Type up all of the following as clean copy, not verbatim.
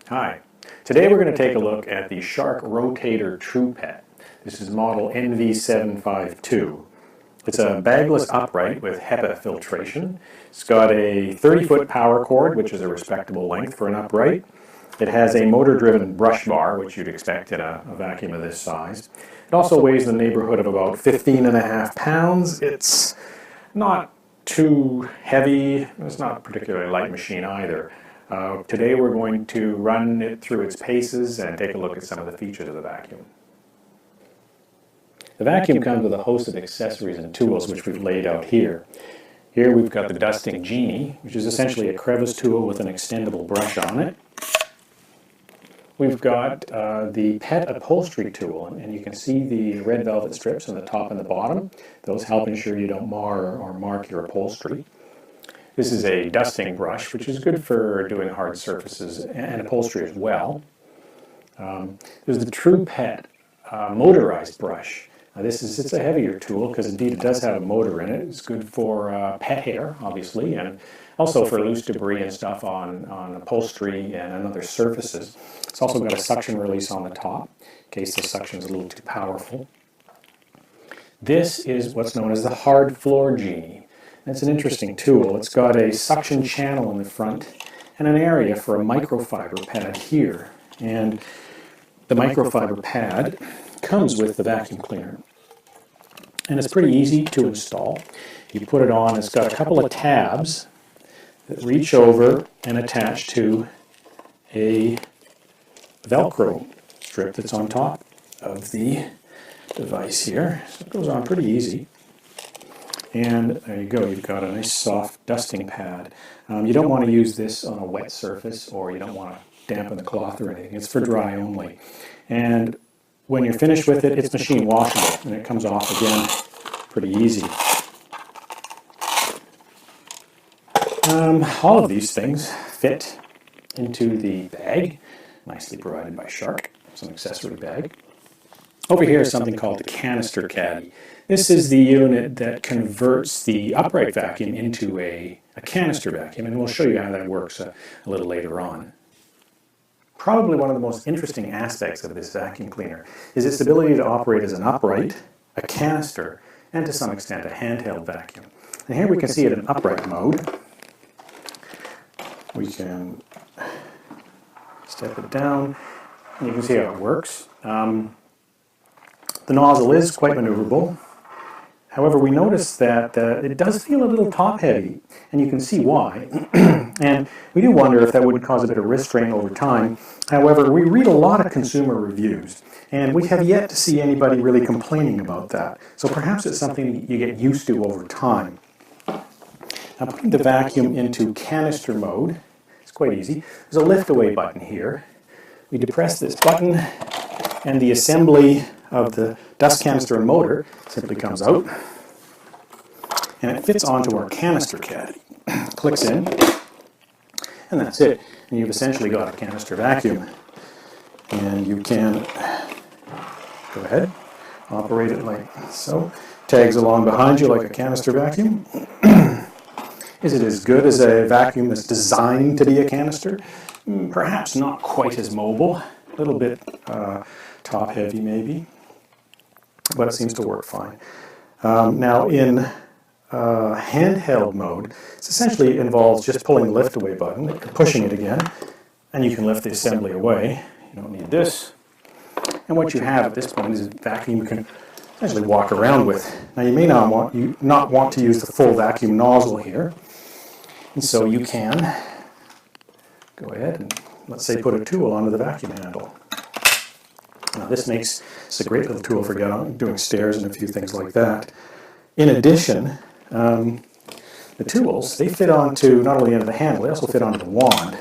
Hi. Today we're going to take a look at the Shark Rotator TruePet. This is model NV752. It's a bagless upright with HEPA filtration. It's got a 30-foot power cord, which is a respectable length for an upright. It has a motor-driven brush bar, which you'd expect in a vacuum of this size. It also weighs in the neighborhood of about 15.5 pounds. It's not too heavy. It's not a particularly light machine either. Today we're going to run it through its paces and take a look at some of the features of the vacuum. The vacuum comes with a host of accessories and tools which we've laid out here. Here we've got the Dusting Genie, which is essentially a crevice tool with an extendable brush on it. We've got the pet upholstery tool, and you can see the red velvet strips on the top and the bottom. Those help ensure you don't mar or mark your upholstery. This is a dusting brush, which is good for doing hard surfaces and upholstery as well. There's the TruePet motorized brush. It's a heavier tool because indeed it does have a motor in it. It's good for pet hair, obviously, and also for loose debris and stuff on upholstery and other surfaces. It's also got a suction release on the top in case the suction is a little too powerful. This is what's known as the Hard Floor Genie. It's an interesting tool. It's got a suction channel in the front and an area for a microfiber pad here. And the microfiber pad comes with the vacuum cleaner. And it's pretty easy to install. You put it on, it's got a couple of tabs that reach over and attach to a Velcro strip that's on top of the device here. So it goes on pretty easy. And there you go, you've got a nice soft dusting pad. You don't want to use this on a wet surface, or you don't want to dampen the cloth or anything. It's for dry only. And when you're finished with it, it's machine washable, and it comes off again pretty easy. All of these things fit into the bag, nicely provided by Shark. It's an accessory bag. Over here is something called the canister caddy. This is the unit that converts the upright vacuum into a canister vacuum, and we'll show you how that works a little later on. Probably one of the most interesting aspects of this vacuum cleaner is its ability to operate as an upright, a canister, and to some extent a handheld vacuum. And here we can see it in upright mode. We can step it down, and you can see how it works. The nozzle is quite maneuverable. However, we notice that it does feel a little top-heavy, and you can see why. And we do wonder if that would cause a bit of wrist strain over time. However, we read a lot of consumer reviews, and we have yet to see anybody really complaining about that. So perhaps it's something you get used to over time. Now, putting the vacuum into canister mode is quite easy. There's a lift-away button here. We depress this button, and the assembly of the dust canister and motor simply comes out, and it fits onto our canister caddy. Clicks in, and that's it. And you've essentially got a canister vacuum. And you can go ahead, operate it like so. Tags along behind you like a canister vacuum. Is it as good as a vacuum that's designed to be a canister? Perhaps not quite as mobile, a little bit top-heavy maybe, but it seems to work fine. Now in handheld mode, it essentially involves just pulling the lift-away button, pushing it again, and you can lift the assembly away. You don't need this. And what you have at this point is a vacuum you can essentially walk around with. Now you may not want to use the full vacuum nozzle here, and so you can go ahead and, let's say, put a tool onto the vacuum handle. Now this makes it's a great little tool for doing stairs and a few things like that. In addition, the tools, they fit onto not only into the handle, they also fit onto the wand.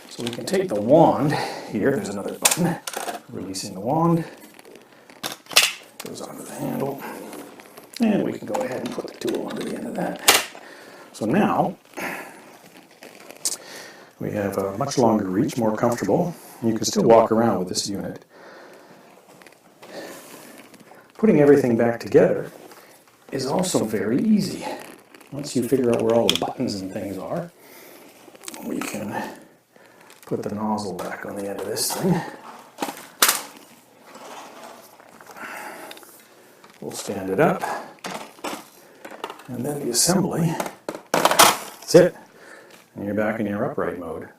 So we can take the wand here, there's another button, releasing the wand, goes onto the handle, and we can go ahead and put the tool onto the end of that. So now, we have a much longer reach, more comfortable, and you can still walk around with this unit. Putting everything back together is also very easy. Once you figure out where all the buttons and things are, we can put the nozzle back on the end of this thing. We'll stand it up. And then the assembly. That's it. And you're back in your upright mode.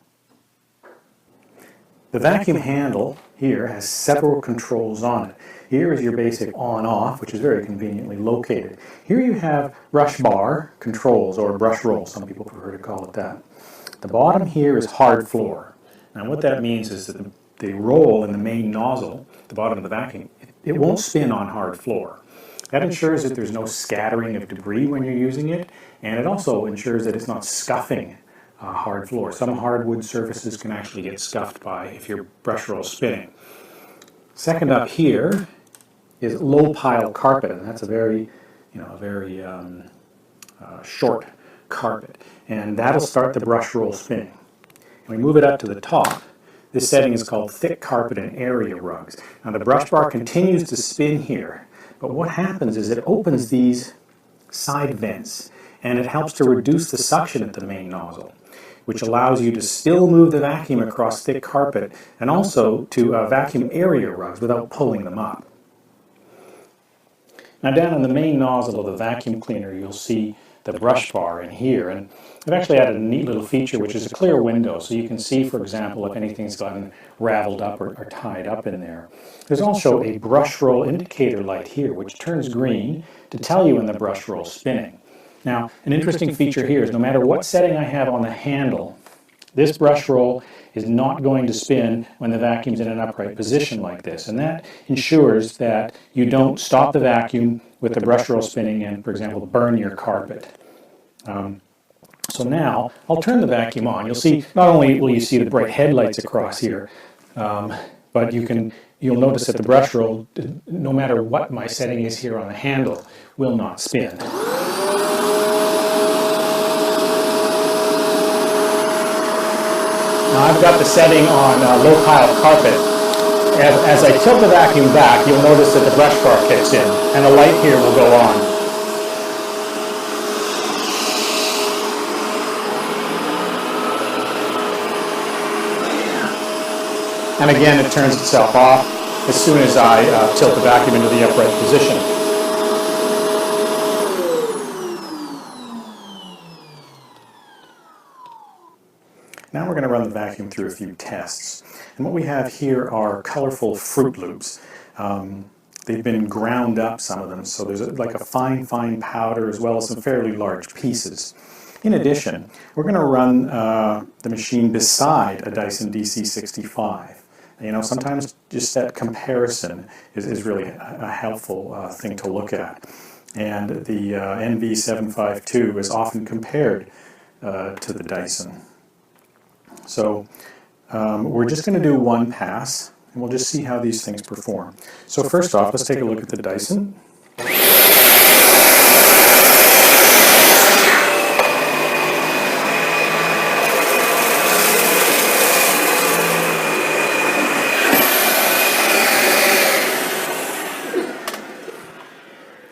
The vacuum handle here has several controls on it. Here is your basic on-off, which is very conveniently located. Here you have brush bar controls, or brush roll, some people prefer to call it that. The bottom here is hard floor. Now what that means is that the roll in the main nozzle, the bottom of the vacuum, it won't spin on hard floor. That ensures that there's no scattering of debris when you're using it, and it also ensures that it's not scuffing hard floor. Some hardwood surfaces can actually get scuffed by if your brush roll is spinning. Second up here is low pile carpet, and that's a very short carpet, and that'll start the brush roll spinning. When we move it up to the top, this setting is called thick carpet and area rugs. Now the brush bar continues to spin here, but what happens is it opens these side vents, and it helps to reduce the suction at the main nozzle, which allows you to still move the vacuum across thick carpet and also to vacuum area rugs without pulling them up. Now down in the main nozzle of the vacuum cleaner, you'll see the brush bar in here, and I've actually added a neat little feature which is a clear window, so you can see, for example, if anything's gotten raveled up or tied up in there. There's also a brush roll indicator light here which turns green to tell you when the brush roll is spinning. Now, an interesting feature here is no matter what setting I have on the handle, this brush roll is not going to spin when the vacuum's in an upright position like this, and that ensures that you don't stop the vacuum with the brush roll spinning and, for example, burn your carpet. So now, I'll turn the vacuum on. You'll see, not only will you see the bright headlights across here, but you'll notice that the brush roll, no matter what my setting is here on the handle, will not spin. Now I've got the setting on low pile carpet. As I tilt the vacuum back, you'll notice that the brush bar kicks in, and a light here will go on. And again, it turns itself off as soon as I tilt the vacuum into the upright position. Now we're going to run the vacuum through a few tests. And what we have here are colorful Fruit Loops. They've been ground up, some of them, so there's like a fine powder as well as some fairly large pieces. In addition, we're going to run the machine beside a Dyson DC65. You know, sometimes just that comparison is really a helpful thing to look at. And the NV752 is often compared to the Dyson. So we're just going to do one pass, and we'll just see how these things perform. So first off, let's take a look at the Dyson.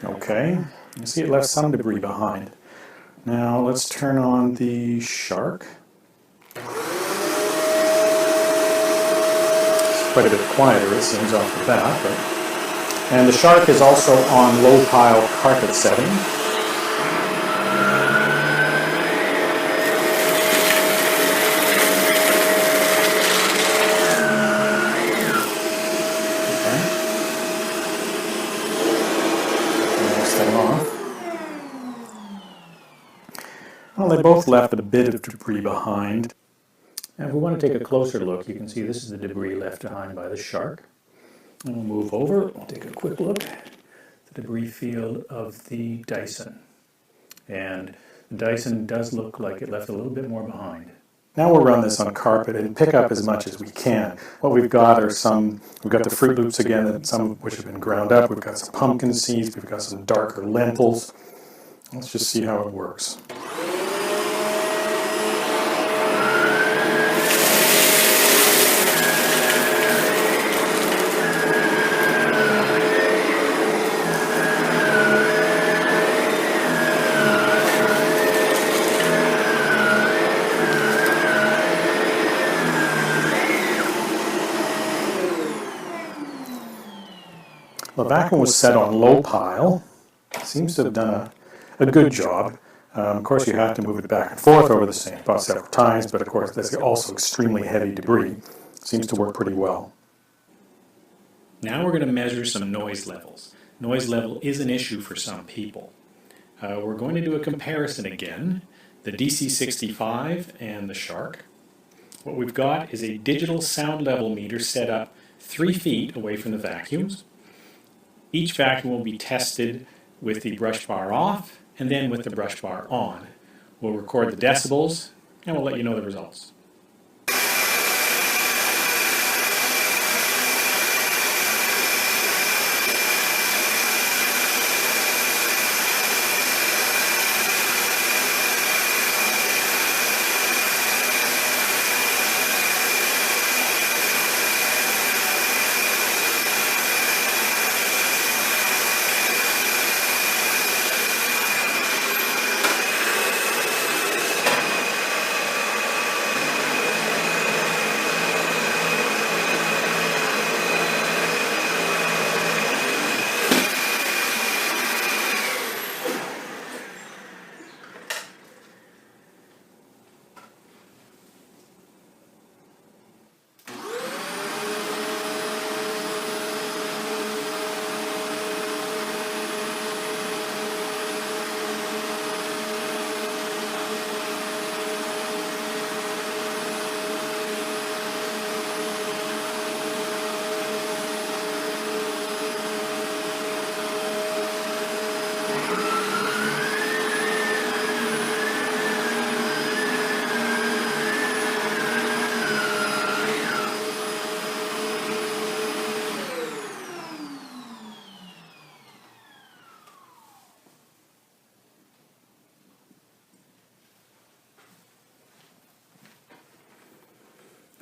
Okay, you see it left some debris behind. Now let's turn on the Shark. Quite a bit quieter, it seems, off the bat. And the Shark is also on low pile carpet setting. Okay. Next thing off. Well, they both left a bit of debris behind. And if we want to take a closer look, you can see this is the debris left behind by the Shark. And we'll move over, we'll take a quick look at the debris field of the Dyson. And the Dyson does look like it left a little bit more behind. Now we'll run this on carpet and pick up as much as we can. What we've got are we've got the Fruit Loops again, some of which have been ground up. We've got some pumpkin seeds, we've got some darker lentils. Let's just see how it works. The vacuum was set on low pile. Seems to have done a good job. Of course, you have to move it back and forth over the same spot several times, but of course, that's also extremely heavy debris. Seems to work pretty well. Now we're going to measure some noise levels. Noise level is an issue for some people. We're going to do a comparison again, the DC65 and the Shark. What we've got is a digital sound level meter set up 3 feet away from the vacuums. Each vacuum will be tested with the brush bar off and then with the brush bar on. We'll record the decibels and we'll let you know the results.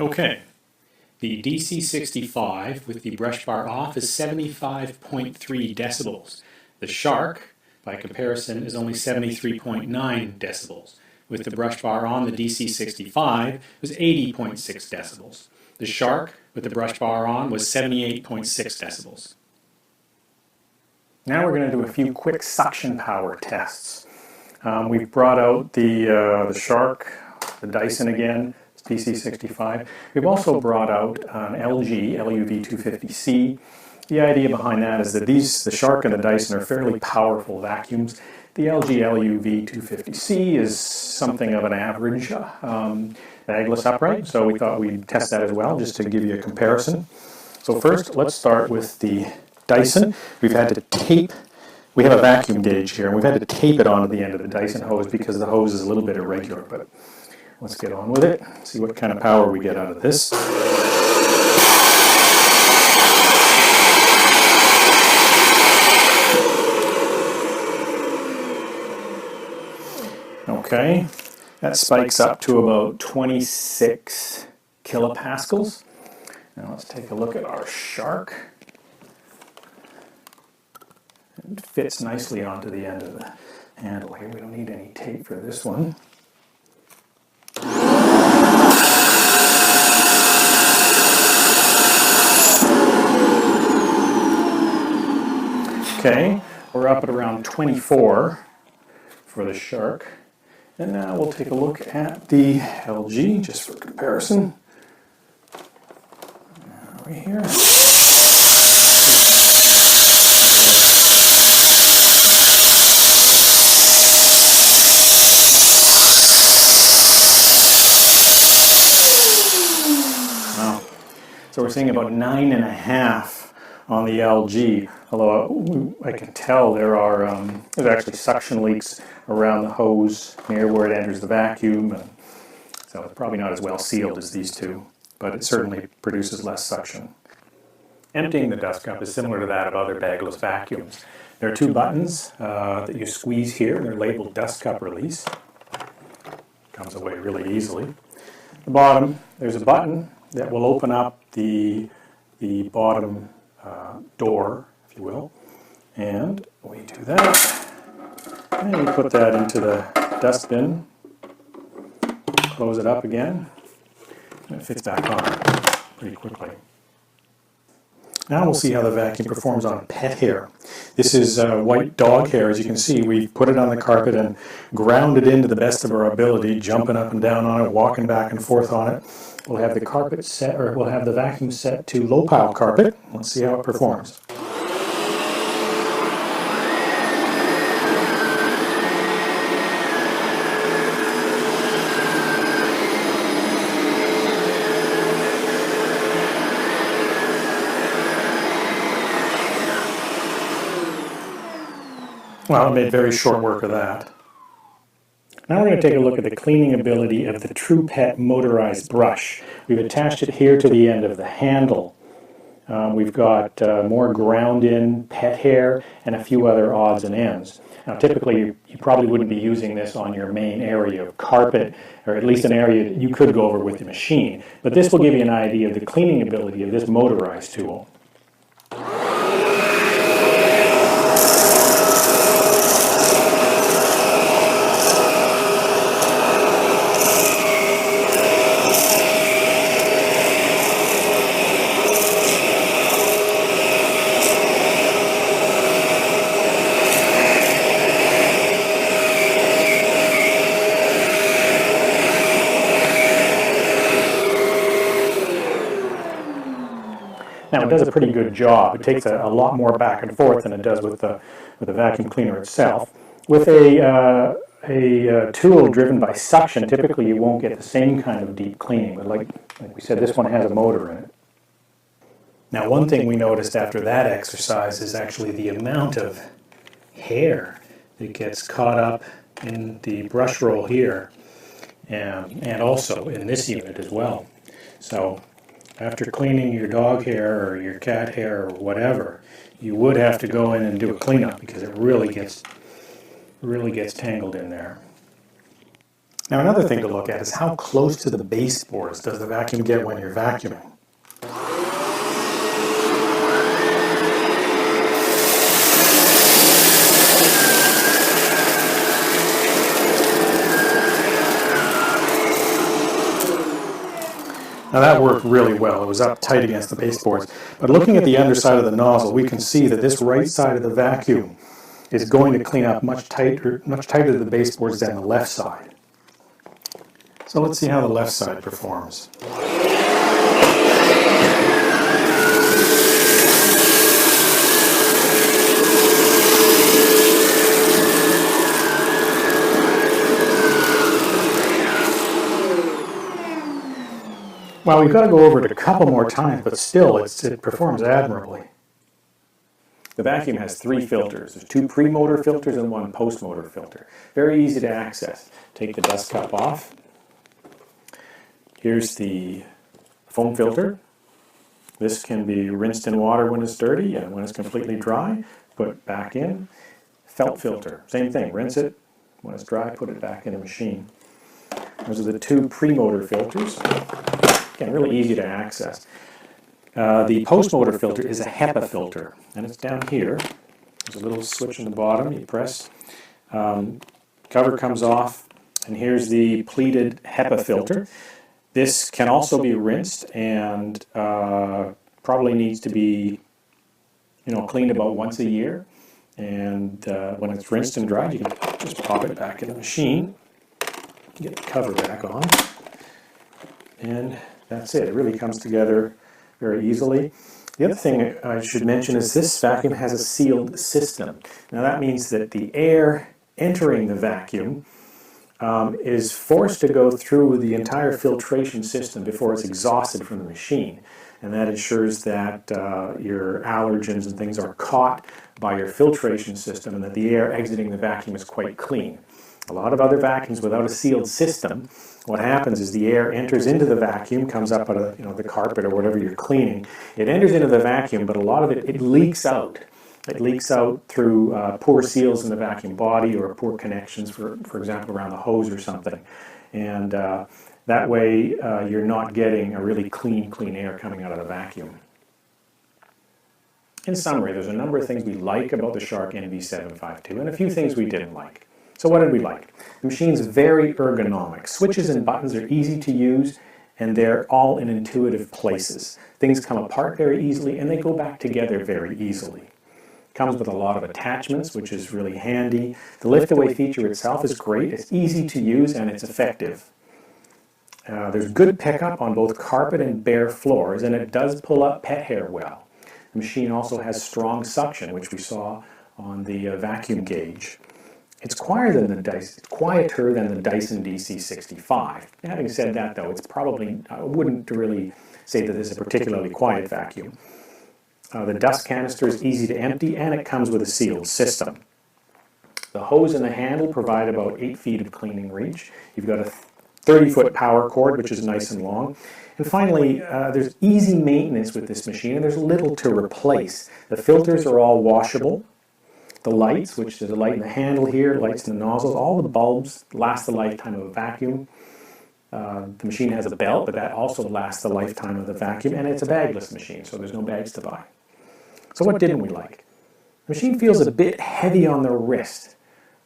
Okay, the DC65 with the brush bar off is 75.3 decibels. The Shark, by comparison, is only 73.9 decibels. With the brush bar on, the DC65 was 80.6 decibels. The Shark, with the brush bar on, was 78.6 decibels. Now we're going to do a few quick suction power tests. We've brought out the Shark, the Dyson again, DC65. We've also brought out an LG LUV250C. The idea behind that is that the Shark and the Dyson are fairly powerful vacuums. The LG LUV250C is something of an average bagless upright, so we thought we'd test that as well, just to give you a comparison. So first, let's start with the Dyson. We have a vacuum gauge here, and we've had to tape it onto the end of the Dyson hose because the hose is a little bit irregular, but let's get on with it, see what kind of power we get out of this. Okay, that spikes up to about 26 kilopascals. Now let's take a look at our Shark. It fits nicely onto the end of the handle here. We don't need any tape for this one. Okay, we're up at around 24 for the Shark. And now we'll take a look at the LG, just for comparison. Over here. So we're seeing about 9.5 on the LG, although I can tell there's actually suction leaks around the hose near where it enters the vacuum, and so it's probably not as well sealed as these two, but it certainly produces less suction. Emptying the dust cup is similar to that of other bagless vacuums. There are 2 buttons that you squeeze here, and they're labeled dust cup release. Comes away really easily. At the bottom, there's a button that will open up the bottom door, if you will, and we do that, and we put that into the dustbin, close it up again, and it fits back on pretty quickly. Now we'll see how the vacuum performs on pet hair. This is white dog hair. As you can see, we put it on the carpet and ground it in to the best of our ability, jumping up and down on it, walking back and forth on it. We'll have the carpet set, or we'll have the vacuum set to low pile carpet. Let's see how it performs. Well, it made very short work of that. Now we're going to take a look at the cleaning ability of the True Pet motorized brush. We've attached it here to the end of the handle. We've got more ground-in pet hair and a few other odds and ends. Now typically you probably wouldn't be using this on your main area of carpet, or at least an area that you could go over with the machine. But this will give you an idea of the cleaning ability of this motorized tool. Now it does a pretty good job. It takes a lot more back and forth than it does with the vacuum cleaner itself. With a tool driven by suction, typically you won't get the same kind of deep cleaning, but like we said, this one has a motor in it. Now one thing we noticed after that exercise is actually the amount of hair that gets caught up in the brush roll here, and also in this unit as well. So after cleaning your dog hair or your cat hair or whatever, you would have to go in and do a cleanup because it really gets tangled in there. Now another thing to look at is how close to the baseboards does the vacuum get when you're vacuuming. Now that worked really well. It was up tight against the baseboards. But looking at the underside of the nozzle, we can see that this right side of the vacuum is going to clean up much tighter to the baseboards than the left side. So let's see how the left side performs. Well, we've got to go over it a couple more times, but still, it performs admirably. The vacuum has 3 filters. There's 2 pre-motor filters and 1 post-motor filter. Very easy to access. Take the dust cap off. Here's the foam filter. This can be rinsed in water when it's dirty, and when it's completely dry, put it back in. Felt filter, same thing. Rinse it. When it's dry, put it back in the machine. Those are the 2 pre-motor filters. Again, really easy to access. The post-motor filter is a HEPA filter, and it's down here. There's a little switch in the bottom. You press, cover comes off, and here's the pleated HEPA filter. This can also be rinsed and probably needs to be, cleaned about once a year. And when it's rinsed and dried, you can just pop it back in the machine, get the cover back on, and that's it. It really comes together very easily. The other thing I should mention is this vacuum has a sealed system. Now that means that the air entering the vacuum is forced to go through the entire filtration system before it's exhausted from the machine. And that ensures that your allergens and things are caught by your filtration system and that the air exiting the vacuum is quite clean. A lot of other vacuums without a sealed system, what happens is the air enters into the vacuum, comes up out of the carpet or whatever you're cleaning. It enters into the vacuum, but a lot of it leaks out. It leaks out through poor seals in the vacuum body or poor connections, for example, around the hose or something. And that way you're not getting a really clean air coming out of the vacuum. In summary, there's a number of things we like about the Shark NV752 and a few things we didn't like. So what did we like? The machine's very ergonomic. Switches and buttons are easy to use, and they're all in intuitive places. Things come apart very easily, and they go back together very easily. Comes with a lot of attachments, which is really handy. The lift-away feature itself is great. It's easy to use, and it's effective. There's good pickup on both carpet and bare floors, and it does pull up pet hair well. The machine also has strong suction, which we saw on the vacuum gauge. It's quieter than the Dyson DC65. Having said that, though, it's probably, I wouldn't really say that this is a particularly quiet vacuum. The dust canister is easy to empty, and it comes with a sealed system. The hose and the handle provide about 8 feet of cleaning reach. You've got a 30-foot power cord, which is nice and long. And finally, there's easy maintenance with this machine, and there's little to replace. The filters are all washable. The lights, which there's a light in the handle here, lights in the nozzles, all the bulbs last the lifetime of a vacuum. The machine has a belt, but that also lasts the lifetime of the vacuum, and it's a bagless machine, so there's no bags to buy. So what didn't we like? The machine feels a bit heavy on the wrist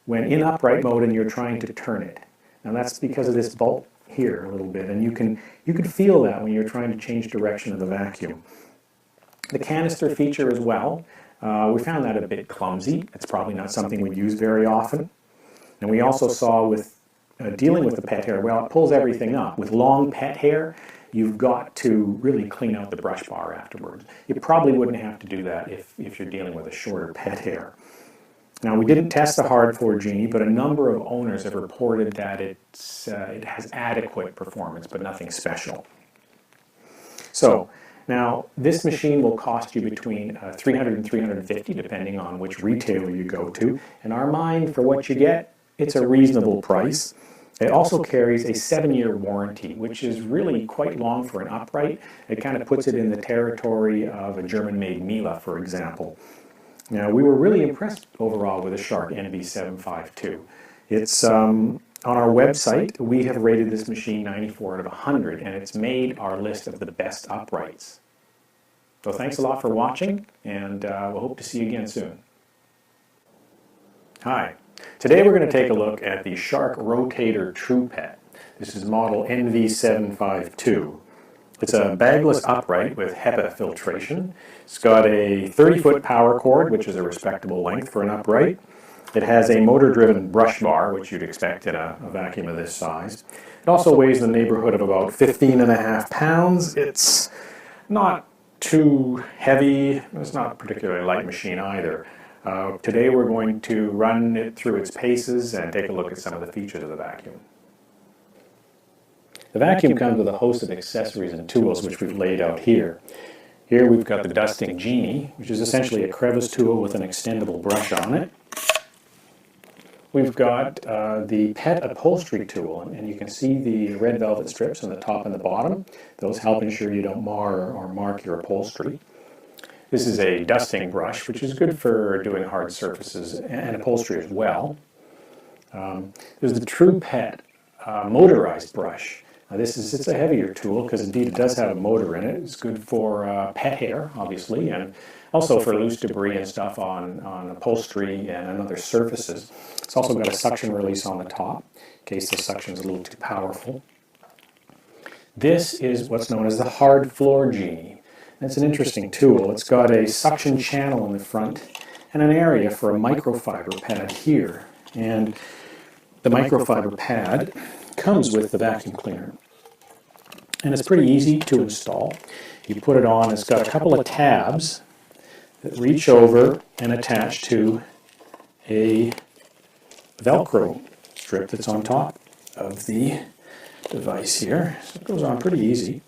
when in upright mode and you're trying to turn it. Now that's because of this bolt here a little bit, and you can feel that when you're trying to change direction of the vacuum. The canister feature as well, we found that a bit clumsy. It's probably not something we'd use very often. And we also saw with dealing with the pet hair, well, it pulls everything up. With long pet hair, you've got to really clean out the brush bar afterwards. You probably wouldn't have to do that if you're dealing with a shorter pet hair. Now, we didn't test the hard floor Genie, but a number of owners have reported that it has adequate performance, but nothing special. So, now, this machine will cost you between $300 and $350, depending on which retailer you go to. In our mind, for what you get, it's a reasonable price. It also carries a 7-year warranty, which is really quite long for an upright. It kind of puts it in the territory of a German-made Miele, for example. Now, we were really impressed overall with the Shark NV752. It's on our website, we have rated this machine 94 out of 100, and it's made our list of the best uprights. So thanks a lot for watching, and we'll hope to see you again soon. Hi. Today we're going to take a look at the Shark Rotator True Pet. This is model NV752. It's a bagless upright with HEPA filtration. It's got a 30-foot power cord, which is a respectable length for an upright. It has a motor-driven brush bar, which you'd expect in a vacuum of this size. It also weighs in the neighborhood of about 15.5 pounds. It's not too heavy. It's not a particularly light machine either. Today we're going to run it through its paces and take a look at some of the features of the vacuum. The vacuum comes with a host of accessories and tools which we've laid out here. Here we've got the Dusting Genie, which is essentially a crevice tool with an extendable brush on it. We've got the Pet Upholstery tool, and you can see the red velvet strips on the top and the bottom. Those help ensure you don't mar or mark your upholstery. This is a dusting brush, which is good for doing hard surfaces and upholstery as well. There's the True Pet motorized brush. Now it's a heavier tool because indeed it does have a motor in it. It's good for pet hair, obviously, and also for loose debris and stuff on upholstery and other surfaces. It's also got a suction release on the top in case the suction is a little too powerful. This is what's known as the Hard Floor Genie. It's an interesting tool. It's got a suction channel in the front and an area for a microfiber pad here. And the microfiber pad comes with the vacuum cleaner. And it's pretty easy to install. You put it on, it's got a couple of tabs that reach over and attach to a Velcro strip that's on top of the device here. So it goes on pretty easy.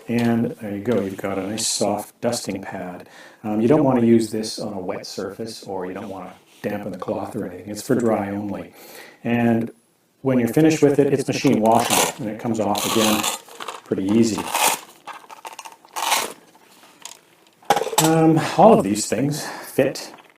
And there you go, you've got a nice soft dusting pad. You don't want to use this on a wet surface, or you don't want to dampen the cloth or anything. It's for dry only. And when you're finished with it, it's machine washable, and it comes off again pretty easy. All of these things fit